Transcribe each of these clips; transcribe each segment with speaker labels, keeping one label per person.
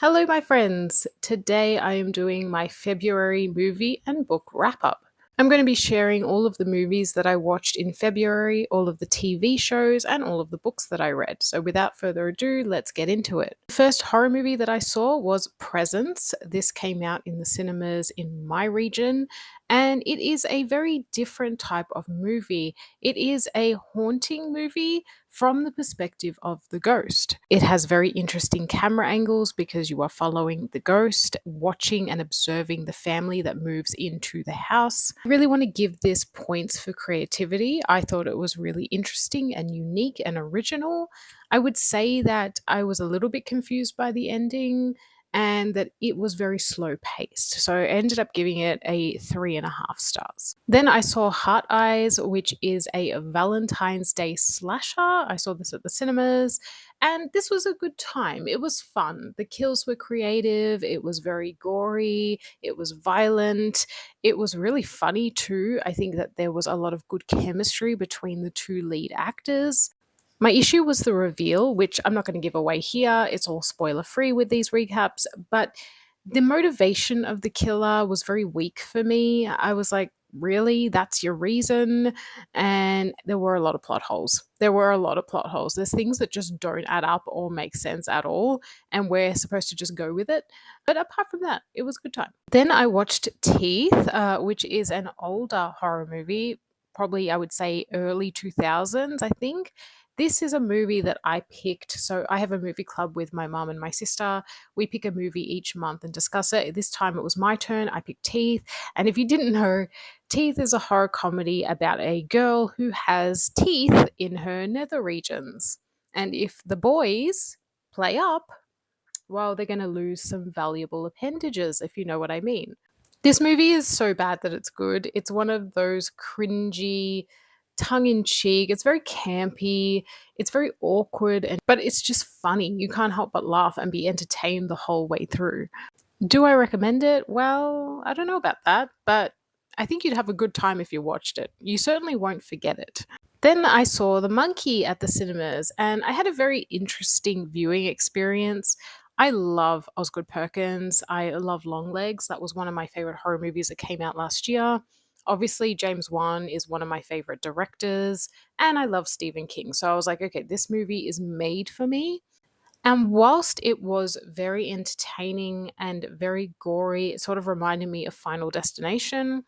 Speaker 1: Hello, my friends. Today I am doing my February movie and book wrap up. I'm going to be sharing all of the movies that I watched in February, all of the TV shows, and all of the books that I read. So, without further ado, let's get into it. The first horror movie that I saw was Presence. This came out in the cinemas in my region, and it is a very different type of movie. It is a haunting movie from the perspective of the ghost. It has very interesting camera angles because you are following the ghost, watching and observing the family that moves into the house. I really want to give this points for creativity. I thought it was really interesting and unique and original. I would say that I was a little bit confused by the ending and that it was very slow paced. So I ended up giving it a 3.5 stars. Then I saw Heart Eyes, which is a Valentine's Day slasher. I saw this at the cinemas, and this was a good time. It was fun. The kills were creative, it was very gory, it was violent, it was really funny too. I think that there was a lot of good chemistry between the two lead actors. My issue was the reveal, which I'm not going to give away here. It's all spoiler free with these recaps, but the motivation of the killer was very weak for me. I was like, really? That's your reason? And there were a lot of plot holes. There were a lot of plot holes. There's things that just don't add up or make sense at all, and we're supposed to just go with it. But apart from that, it was a good time. Then I watched Teeth, which is an older horror movie, probably I would say early 2000s, I think. This is a movie that I picked. So I have a movie club with my mum and my sister. We pick a movie each month and discuss it. This time it was my turn. I picked Teeth. And if you didn't know, Teeth is a horror comedy about a girl who has teeth in her nether regions. And if the boys play up, well, they're going to lose some valuable appendages, if you know what I mean. This movie is so bad that it's good. It's one of those cringy, tongue in cheek. It's very campy. It's very awkward, but it's just funny. You can't help but laugh and be entertained the whole way through. Do I recommend it? Well, I don't know about that, but I think you'd have a good time if you watched it. You certainly won't forget it. Then I saw The Monkey at the cinemas, and I had a very interesting viewing experience. I love Osgood Perkins. I love Longlegs. That was one of my favorite horror movies that came out last year. Obviously, James Wan is one of my favorite directors, and I love Stephen King. So I was like, okay, this movie is made for me. And whilst it was very entertaining and very gory, it sort of reminded me of Final Destination.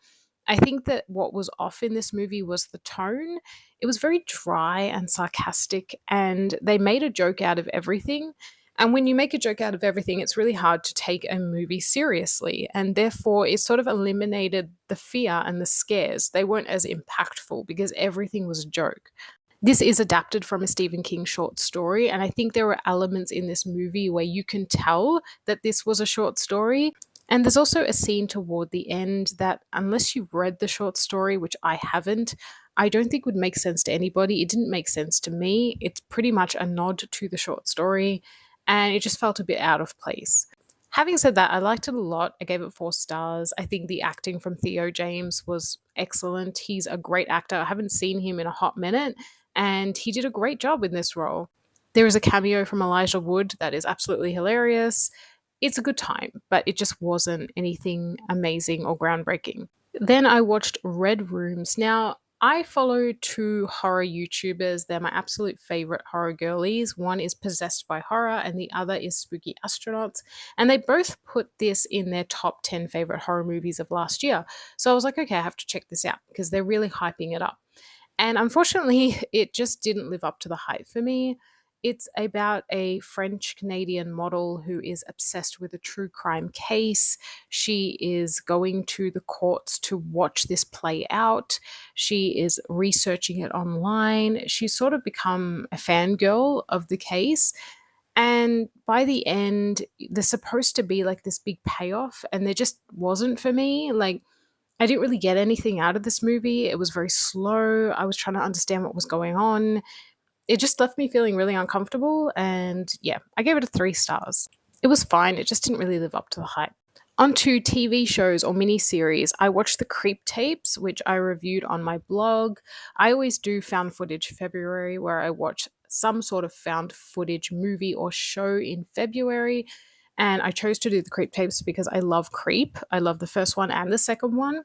Speaker 1: I think that what was off in this movie was the tone. It was very dry and sarcastic, and they made a joke out of everything. And when you make a joke out of everything, it's really hard to take a movie seriously. And therefore, it sort of eliminated the fear and the scares. They weren't as impactful because everything was a joke. This is adapted from a Stephen King short story, and I think there are elements in this movie where you can tell that this was a short story. And there's also a scene toward the end that, unless you've read the short story, which I haven't, I don't think would make sense to anybody. It didn't make sense to me. It's pretty much a nod to the short story, and it just felt a bit out of place. Having said that, I liked it a lot. I gave it 4 stars. I think the acting from Theo James was excellent. He's a great actor. I haven't seen him in a hot minute, and he did a great job in this role. There is a cameo from Elijah Wood that is absolutely hilarious. It's a good time, but it just wasn't anything amazing or groundbreaking. Then I watched Red Rooms. Now, I follow two horror YouTubers. They're my absolute favorite horror girlies. One is Possessed by Horror, and the other is Spooky Astronauts. And they both put this in their top 10 favorite horror movies of last year. So I was like, okay, I have to check this out because they're really hyping it up. And unfortunately, it just didn't live up to the hype for me. It's about a French Canadian model who is obsessed with a true crime case. She is going to the courts to watch this play out. She is researching it online. She's sort of become a fangirl of the case. And by the end, there's supposed to be like this big payoff, and there just wasn't for me. Like, I didn't really get anything out of this movie. It was very slow. I was trying to understand what was going on. It just left me feeling really uncomfortable. And yeah, I gave it a 3 stars. It was fine. It just didn't really live up to the hype. On to TV shows or miniseries, I watched the Creep Tapes, which I reviewed on my blog. I always do found footage February, where I watch some sort of found footage movie or show in February. And I chose to do the Creep tapes because I love Creep. I love the first one and the second one.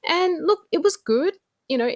Speaker 1: And look, it was good.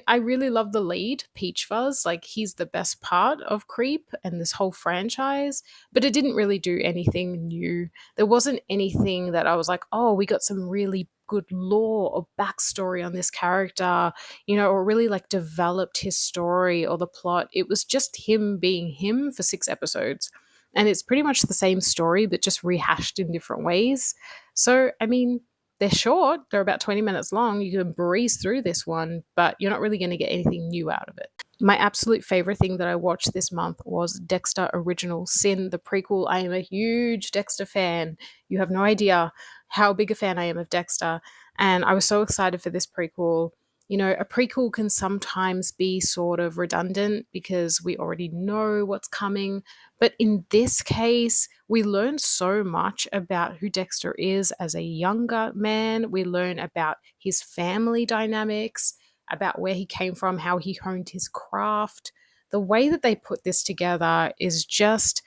Speaker 1: I really love the lead, Peach Fuzz. Like, he's the best part of Creep and this whole franchise, but it didn't really do anything new. There wasn't anything that I was like, oh, we got some really good lore or backstory on this character, or really like developed his story or the plot. It was just him being him for 6 episodes. And it's pretty much the same story, but just rehashed in different ways. So, I mean, they're short, they're about 20 minutes long. You can breeze through this one, but you're not really going to get anything new out of it. My absolute favorite thing that I watched this month was Dexter Original Sin, the prequel. I am a huge Dexter fan. You have no idea how big a fan I am of Dexter. And I was so excited for this prequel. A prequel can sometimes be sort of redundant because we already know what's coming. But in this case, we learn so much about who Dexter is as a younger man. We learn about his family dynamics, about where he came from, how he honed his craft. The way that they put this together is just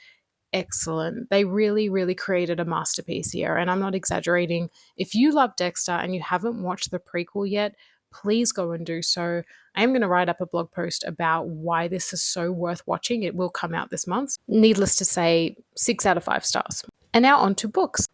Speaker 1: excellent. They really, really created a masterpiece here. And I'm not exaggerating. If you love Dexter and you haven't watched the prequel yet, please go and do so. I am going to write up a blog post about why this is so worth watching. It will come out this month. Needless to say, 6 out of 5 stars. And now on to books.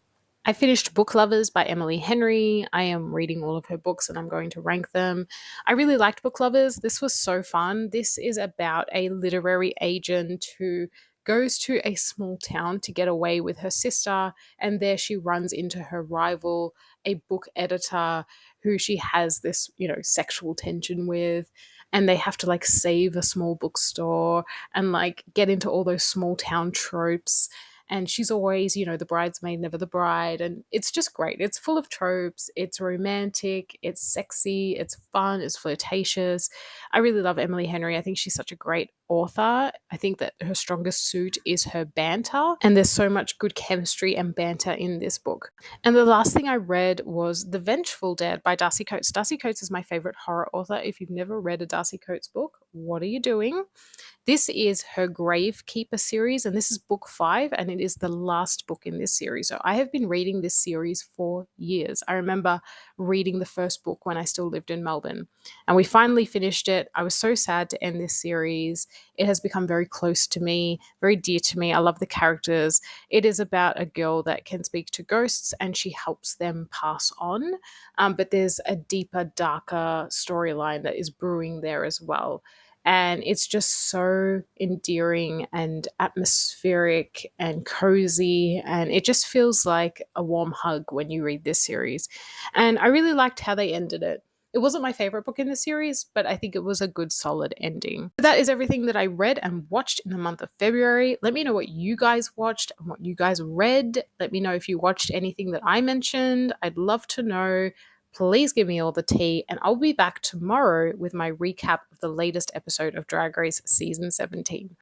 Speaker 1: I finished Book Lovers by Emily Henry. I am reading all of her books and I'm going to rank them. I really liked Book Lovers. This was so fun. This is about a literary agent who goes to a small town to get away with her sister, and there she runs into her rival, a book editor who she has this, sexual tension with. And they have to like save a small bookstore and like get into all those small town tropes, and she's always, the bridesmaid, never the bride. And it's just great. It's full of tropes. It's romantic. It's sexy. It's fun. It's flirtatious. I really love Emily Henry. I think she's such a great author. I think that her strongest suit is her banter. And there's so much good chemistry and banter in this book. And the last thing I read was The Vengeful Dead by Darcy Coates. Darcy Coates is my favorite horror author. If you've never read a Darcy Coates book, what are you doing? This is her Gravekeeper series, and this is book 5, and it is the last book in this series. So I have been reading this series for years. I remember reading the first book when I still lived in Melbourne, and we finally finished it. I was so sad to end this series. It has become very close to me, very dear to me. I love the characters. It is about a girl that can speak to ghosts, and she helps them pass on. But there's a deeper, darker storyline that is brewing there as well. And it's just so endearing and atmospheric and cozy. And it just feels like a warm hug when you read this series. And I really liked how they ended it. It wasn't my favorite book in the series, but I think it was a good, solid ending. That is everything that I read and watched in the month of February. Let me know what you guys watched and what you guys read. Let me know if you watched anything that I mentioned. I'd love to know. Please give me all the tea, and I'll be back tomorrow with my recap of the latest episode of Drag Race Season 17.